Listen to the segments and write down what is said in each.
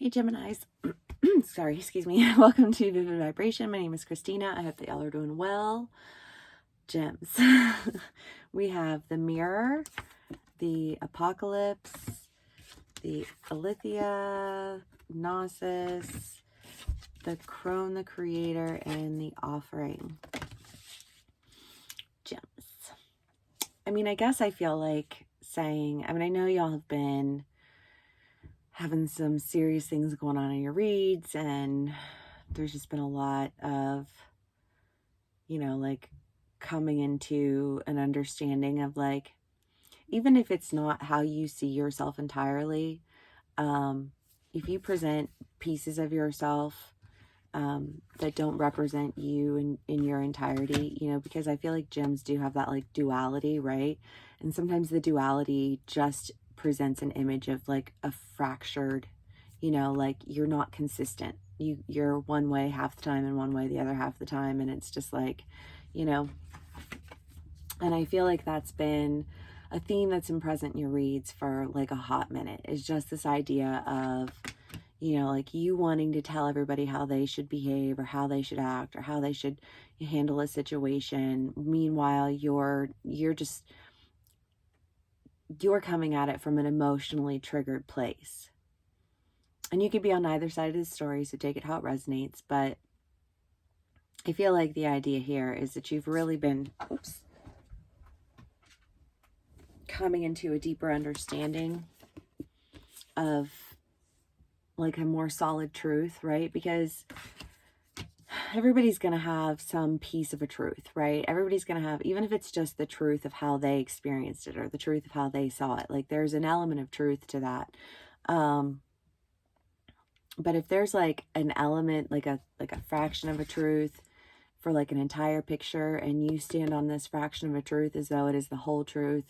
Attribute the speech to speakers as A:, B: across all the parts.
A: Hey Geminis, sorry, excuse me. Welcome to Vivid Vibration. My name is Christina. I hope that y'all are doing well. Gems. We have the Mirror, the Apocalypse, the Alethea, Gnosis, the Crone, the Creator, and the Offering. Gems. I mean, I guess I feel like saying, I know y'all have been having some serious things going on in your reads, and there's just been a lot of, like coming into an understanding of like, even if it's not how you see yourself entirely, if you present pieces of yourself that don't represent you in your entirety, because I feel like gems do have that like duality, right? And sometimes the duality just presents an image of like a fractured, like you're not consistent. You're one way half the time and one way the other half the time. And it's just like, and I feel like that's been a theme that's been present in your reads for like a hot minute. Is just this idea of, like you wanting to tell everybody how they should behave or how they should act or how they should handle a situation. Meanwhile, you're coming at it from an emotionally triggered place. And you could be on either side of the story, so take it how it resonates. But I feel like the idea here is that you've really been coming into a deeper understanding of like a more solid truth, right? Because everybody's going to have some piece of a truth, right? Everybody's going to have, even if it's just the truth of how they experienced it or the truth of how they saw it, like there's an element of truth to that. But if there's like an element, like a fraction of a truth for like an entire picture, and you stand on this fraction of a truth as though it is the whole truth,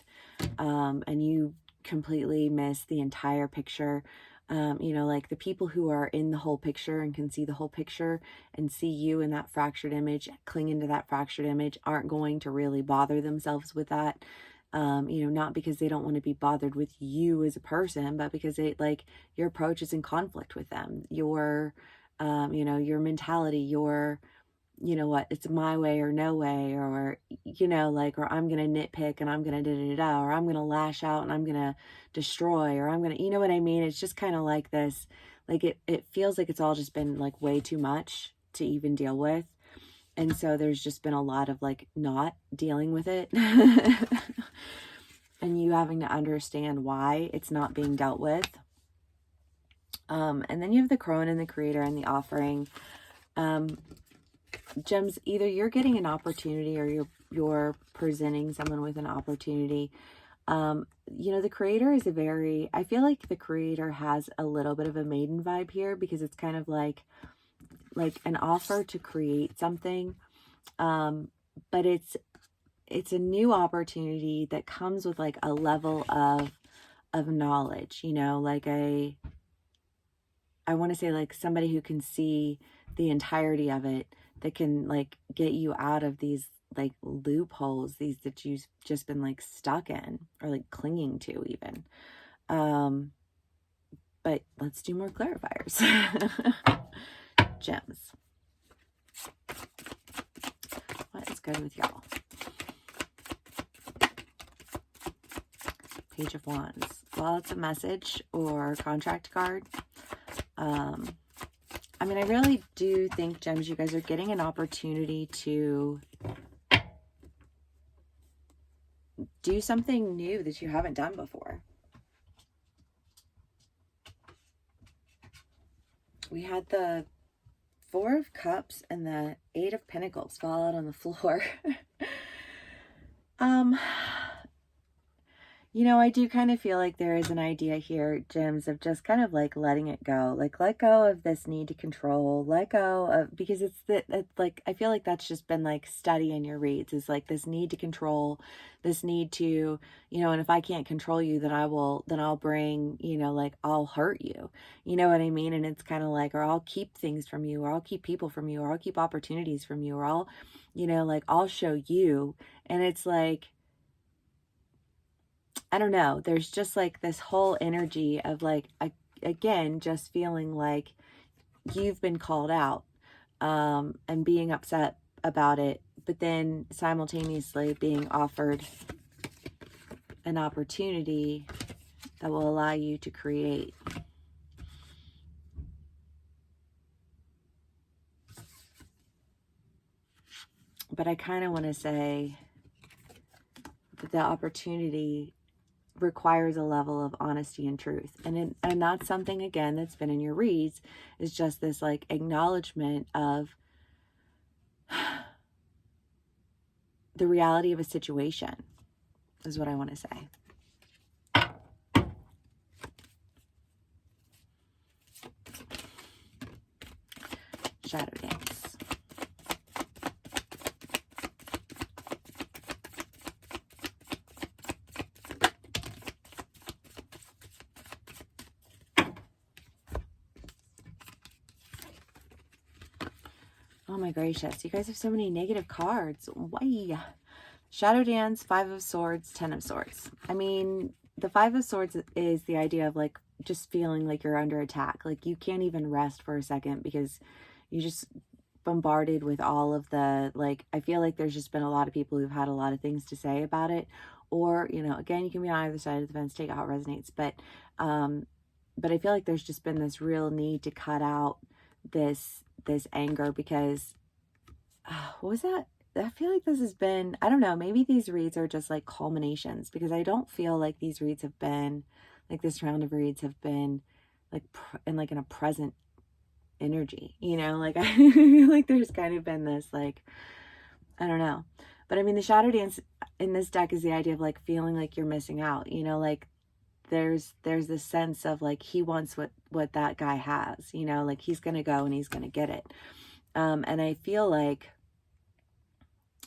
A: and you completely miss the entire picture, like the people who are in the whole picture and can see the whole picture and see you in that fractured image, clinging to that fractured image, aren't going to really bother themselves with that. Not because they don't want to be bothered with you as a person, but because like your approach is in conflict with them. Your mentality, your, it's my way or no way, or, or I'm going to nitpick and I'm going to da-da-da-da, or I'm going to lash out and I'm going to destroy, or I'm going to, you know what I mean? It's just kind of like this, like it feels like it's all just been like way too much to even deal with. And so there's just been a lot of like not dealing with it and you having to understand why it's not being dealt with. And then you have the Crone and the Creator and the Offering. Gems, either you're getting an opportunity or you're presenting someone with an opportunity. The Creator is I feel like the Creator has a little bit of a maiden vibe here, because it's kind of like an offer to create something. But it's a new opportunity that comes with like a level of knowledge, like I want to say like somebody who can see the entirety of it, that can like get you out of these like loopholes, these that you've just been like stuck in or like clinging to even. But let's do more clarifiers. Gems. What is good with y'all? Page of Wands. Well, it's a message or contract card. I really do think, Gems, you guys are getting an opportunity to do something new that you haven't done before. We had the Four of Cups and the Eight of Pentacles fall out on the floor. I do kind of feel like there is an idea here, Gems, of just kind of like letting it go. Like, let go of this need to control, let go of, because it's like, I feel like that's just been like study in your reads, is like this need to control, this need to, and if I can't control you, then I'll bring, like I'll hurt you. You know what I mean? And it's kind of like, or I'll keep things from you, or I'll keep people from you, or I'll keep opportunities from you, or I'll, like I'll show you. And it's like, I don't know, there's just like this whole energy of like again, just feeling like you've been called out, and being upset about it, but then simultaneously being offered an opportunity that will allow you to create. But I kind of want to say that the opportunity requires a level of honesty and truth. And that's something, again, that's been in your reads, is just this like acknowledgement of the reality of a situation, is what I want to say. Shadow dance. Oh my gracious, you guys have so many negative cards. Why? Shadow dance, 5 of swords, 10 of swords. I mean, the 5 of swords is the idea of like just feeling like you're under attack. Like you can't even rest for a second because you just bombarded with all of the, like, I feel like there's just been a lot of people who've had a lot of things to say about it. Or, you know, again, you can be on either side of the fence, take it how it resonates. But I feel like there's just been this real need to cut out this anger because, what was that? I feel like this has been, I don't know, maybe these reads are just like culminations, because I don't feel like these reads have been, like this round of reads have been like in a present energy, you know, like I feel like there's kind of been this, like, I don't know. But I mean, the shadow dance in this deck is the idea of like feeling like you're missing out, you know, like there's this sense of like he wants what that guy has, you know, like he's gonna go and he's gonna get it. And I feel like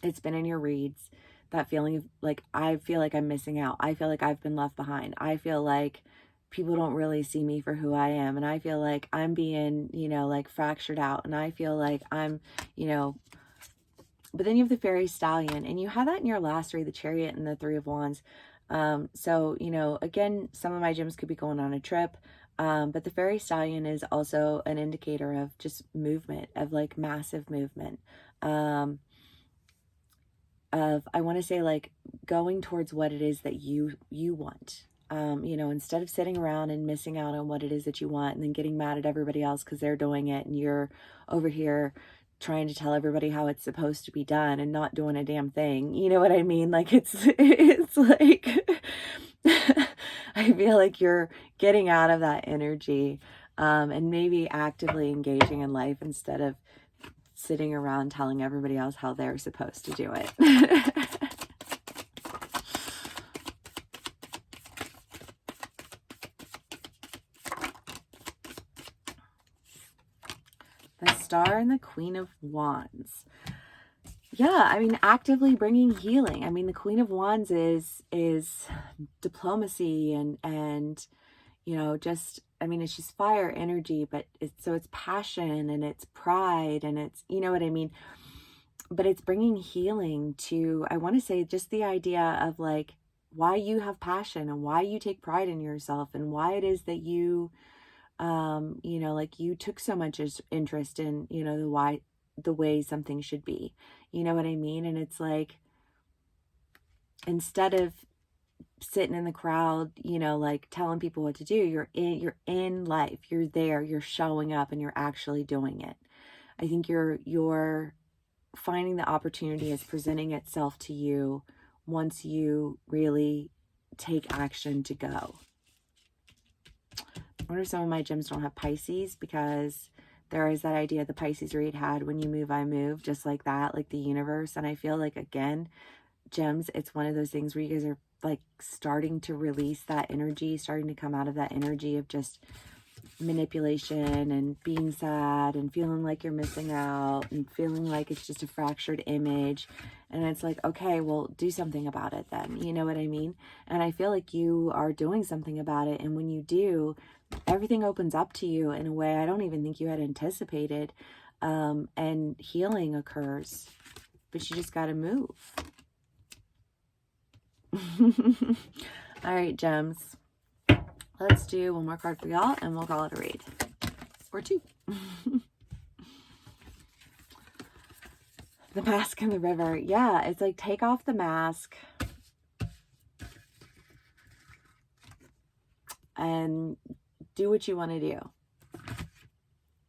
A: it's been in your reads, that feeling of like, I feel like I'm missing out. I feel like I've been left behind. I feel like people don't really see me for who I am. And I feel like I'm being, you know, like fractured out. And I feel like I'm, you know, but then you have the fairy stallion, and you have that in your last read, the chariot and the 3 of wands. So, you know, again, some of my gems could be going on a trip. But the fairy stallion is also an indicator of just movement, of like massive movement. Of, I want to say, like going towards what it is that you want. You know, instead of sitting around and missing out on what it is that you want and then getting mad at everybody else because they're doing it and you're over here trying to tell everybody how it's supposed to be done and not doing a damn thing. You know what I mean? Like it's like I feel like you're getting out of that energy, and maybe actively engaging in life instead of sitting around telling everybody else how they're supposed to do it. The Star and the Queen of Wands. Yeah, I mean, actively bringing healing. I mean, the Queen of Wands is diplomacy and you know, just, I mean, it's just fire energy, but it's passion and it's pride and it's, you know what I mean? But it's bringing healing to, I want to say, just the idea of like why you have passion and why you take pride in yourself and why it is that you, you know, like you took so much interest in, you know, the way something should be, you know what I mean? And it's like, instead of sitting in the crowd, you know, like telling people what to do, you're in life, you're there, you're showing up and you're actually doing it. I think you're finding the opportunity as presenting itself to you once you really take action to go. I wonder if some of my gems don't have Pisces, because there is that idea the Pisces read had, when you move, I move, just like that, like the universe. And I feel like, again, gems, it's one of those things where you guys are like starting to release that energy, starting to come out of that energy of just manipulation and being sad and feeling like you're missing out and feeling like it's just a fractured image. And it's like, okay, well, do something about it then, you know what I mean? And I feel like you are doing something about it, and when you do, everything opens up to you in a way I don't even think you had anticipated, and healing occurs, but you just got to move. All right, gems, let's do one more card for y'all and we'll call it a read. Or two. The mask and the river. Yeah, it's like take off the mask and do what you want to do.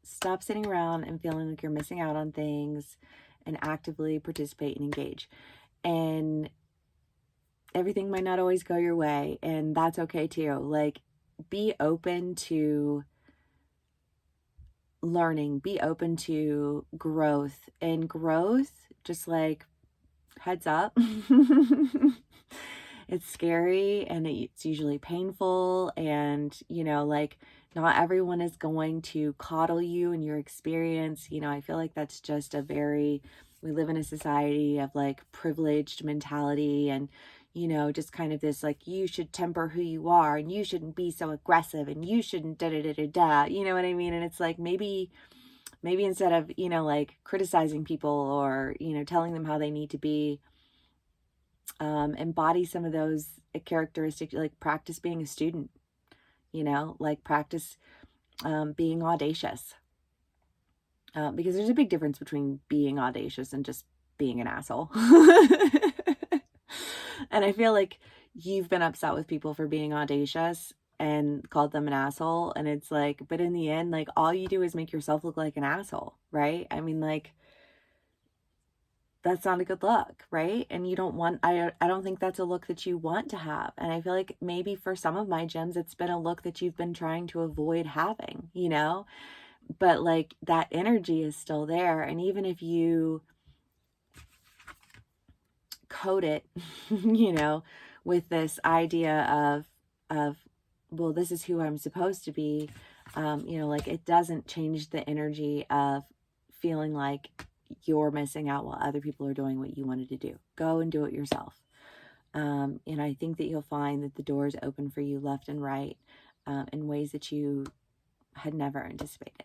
A: Stop sitting around and feeling like you're missing out on things and actively participate and engage. And everything might not always go your way, and that's okay too. Like, be open to learning, be open to growth. And growth, just like, heads up, it's scary and it's usually painful, and like, not everyone is going to coddle you in your experience. I feel like that's just we live in a society of like privileged mentality, and just kind of this like, you should temper who you are and you shouldn't be so aggressive and you shouldn't da da da da da, you know what I mean? And it's like, maybe instead of like criticizing people or telling them how they need to be, embody some of those characteristics. Like, practice being a student, like practice being audacious, because there's a big difference between being audacious and just being an asshole. And I feel like you've been upset with people for being audacious and called them an asshole, and it's like, but in the end, like, all you do is make yourself look like an asshole, right? I mean, like, that's not a good look, right? And you don't want, I don't think that's a look that you want to have. And I feel like maybe for some of my gems, it's been a look that you've been trying to avoid having, but like, that energy is still there. And even if you code it, with this idea of, well, this is who I'm supposed to be, like, it doesn't change the energy of feeling like you're missing out while other people are doing what you wanted to do. Go and do it yourself. And I think that you'll find that the doors open for you left and right, in ways that you had never anticipated.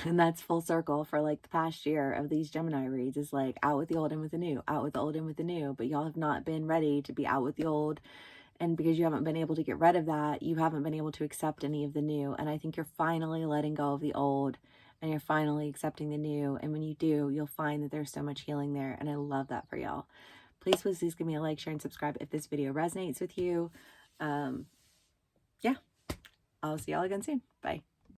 A: And that's full circle for like the past year of these Gemini reads, is like, out with the old, in with the new, out with the old, in with the new. But y'all have not been ready to be out with the old. And because you haven't been able to get rid of that, you haven't been able to accept any of the new. And I think you're finally letting go of the old and you're finally accepting the new. And when you do, you'll find that there's so much healing there. And I love that for y'all. Please give me a like, share, and subscribe if this video resonates with you. Yeah, I'll see y'all again soon. Bye.